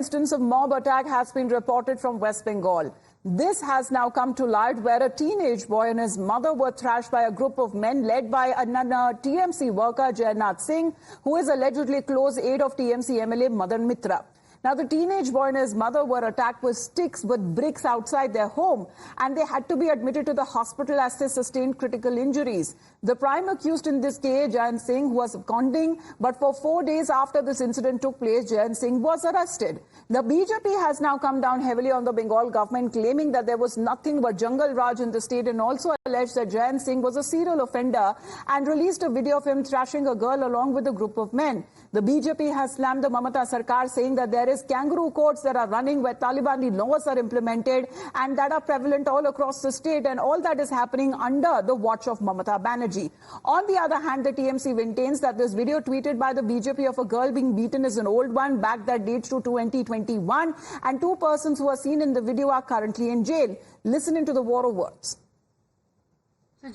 Instance of mob attack has been reported from West Bengal. This has now come to light where a teenage boy and his mother were thrashed by a group of men led by another TMC worker, Jainath Singh, who is allegedly close aide of TMC MLA Madan Mitra. Now, the teenage boy and his mother were attacked with sticks with bricks outside their home, and they had to be admitted to the hospital as they sustained critical injuries. The prime accused in this case, Jainath Singh, was absconding, but for 4 days after this incident took place, Jainath Singh was arrested. The BJP has now come down heavily on the Bengal government, claiming that there was nothing but Jungle Raj in the state, and also alleged that Jainath Singh was a serial offender and released a video of him thrashing a girl along with a group of men. The BJP has slammed the Mamata Sarkar, saying that there is kangaroo courts that are running where Taliban laws are implemented and that are prevalent all across the state, and all that is happening under the watch of Mamata Banerjee. On the other hand, the TMC maintains that this video tweeted by the BJP of a girl being beaten is an old one, back that dates to 2021, and 2 persons who are seen in the video are currently in jail. Listen into the war of words.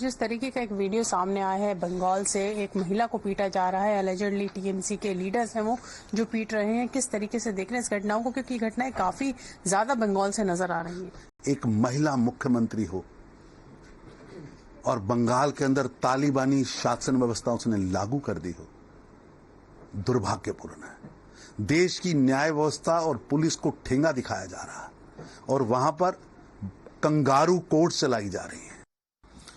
जिस तरीके का एक video सामने आया है बंगाल से, एक महिला को पीटा जा रहा है, अलेजेडली टीएमसी के लीडर्स हैं वो जो पीट रहे हैं, किस तरीके से देख रहे हैं इस घटनाओं को, क्योंकि घटनाएं काफी ज्यादा बंगाल से नजर आ रही हैं। एक महिला मुख्यमंत्री हो और बंगाल के अंदर तालिबानी शासन व्यवस्था उसने लागू कर दी हो, दुर्भाग्यपूर्ण है। देश की न्याय व्यवस्था और पुलिस को ठेंगा दिखाया जा रहा है और वहां पर कंगारू कोर्ट चलाई जा रही है।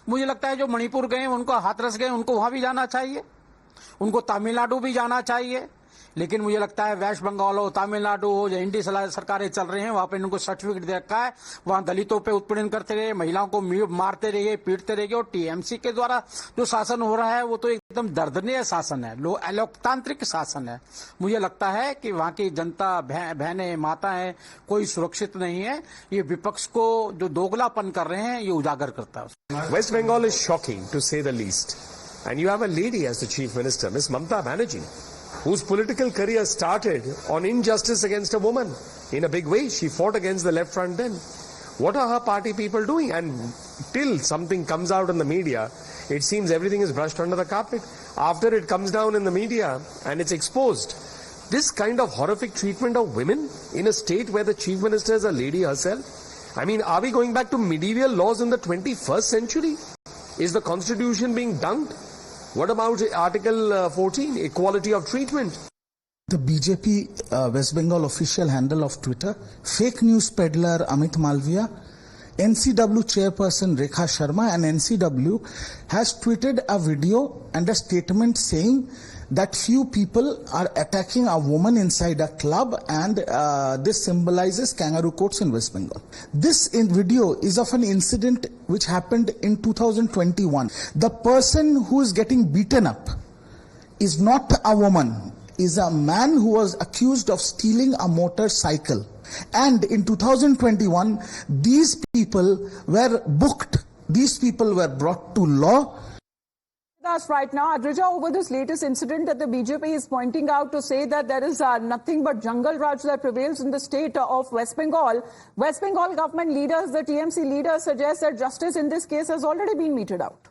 मुझे लगता है जो मणिपुर गए उनको हाथरस गए, उनको वहां भी जाना चाहिए, उनको तमिलनाडु भी जाना चाहिए। लेकिन मुझे लगता है वेस्ट बंगाल हो, तमिलनाडु हो, जो इंडी सरकारें चल रही हैं वहां पे इनको सर्टिफिकेट दे रखा है, वहां दलितों पे उत्पीड़न करते रहे, महिलाओं को मारते रहिए, पीटते रहिए। और टीएमसी के द्वारा जो शासन हो रहा है वो तो एकदम दर्दनीय शासन है, लोकतांत्रिक शासन है। मुझे लगता है कि वहां की जनता, बहनें, माताएं कोई सुरक्षित नहीं है। ये विपक्ष को जो दोगलापन कर रहे हैं ये उजागर करता है। West Bengal is shocking to say the least, and you have a lady as the chief minister, Ms. Mamata Banerjee, whose political career started on injustice against a woman. In a big way, she fought against the left front then. What are her party people doing? And till something comes out in the media, it seems everything is brushed under the carpet. After it comes down in the media and it's exposed, this kind of horrific treatment of women in a state where the chief minister is a lady herself. I mean, are we going back to medieval laws in the 21st century? Is the constitution being dunked? What about Article 14, equality of treatment? The BJP West Bengal official handle of Twitter, fake news peddler Amit Malviya, NCW chairperson Rekha Sharma, and NCW has tweeted a video and a statement saying that few people are attacking a woman inside a club, and this symbolizes kangaroo courts in West Bengal. This video is of an incident which happened in 2021. The person who is getting beaten up is not a woman, is a man who was accused of stealing a motorcycle. And in 2021, these people were booked, these people were brought to law. Us right now, Adrija, over this latest incident that the BJP is pointing out to say that there is nothing but Jungle Raj that prevails in the state of West Bengal. West Bengal government leaders, the TMC leaders, suggest that justice in this case has already been meted out.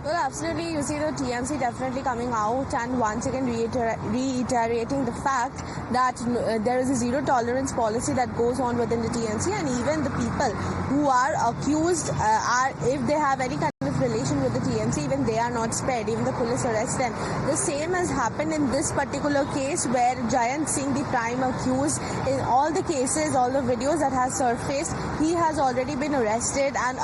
Well, absolutely. You see the TMC definitely coming out and once again reiterating the fact that there is a zero tolerance policy that goes on within the TMC, and even the people who are accused are, if they have any kind of relation with the TMC, even they are not spared. Even the police arrest them. The same has happened in this particular case where Jainath Singh, the prime accused, in all the cases, all the videos that has surfaced, he has already been arrested, and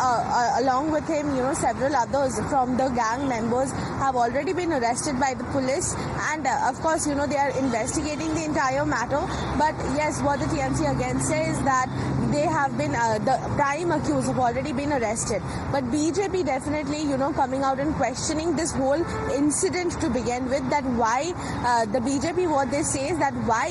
along with him, several others from the gang members have already been arrested by the police, and of course, they are investigating the entire matter. But yes, what the TMC again says that they have been, the prime accused have already been arrested. But BJP definitely, coming out and questioning this whole incident to begin with, that why the BJP, what they say is that why,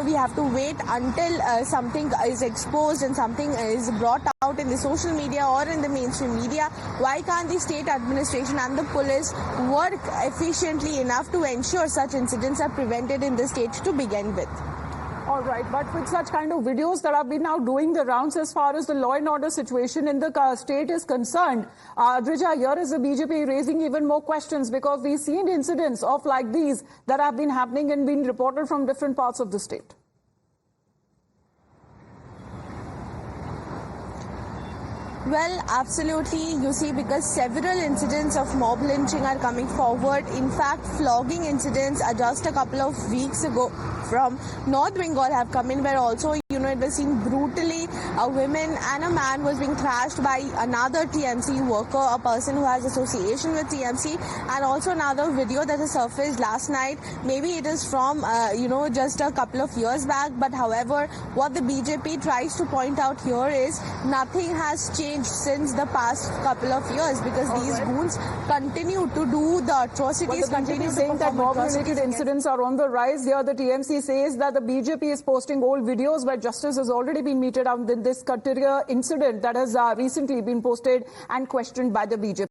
we have to wait until something is exposed and something is brought out in the social media or in the mainstream media. Why can't the state administration and the police work efficiently enough to ensure such incidents are prevented in the state to begin with? All right, but with such kind of videos that have been now doing the rounds as far as the law and order situation in the state is concerned, Adrija, here is the BJP raising even more questions because we've seen incidents of like these that have been happening and been reported from different parts of the state. Well, absolutely. You see, because several incidents of mob lynching are coming forward. In fact, flogging incidents just a couple of weeks ago from North Bengal have come in, where also, it was seen brutally a woman and a man was being thrashed by another TMC worker, a person who has association with TMC, and also another video that has surfaced last night. Maybe it is from, just a couple of years back. But however, what the BJP tries to point out here is nothing has changed since the past couple of years, because these goons continue to do the atrocities. Well, the BJP is saying that mob-related incidents are on the rise. Here, the TMC says that the BJP is posting old videos where justice has already been meted out in this particular incident that has recently been posted and questioned by the BJP.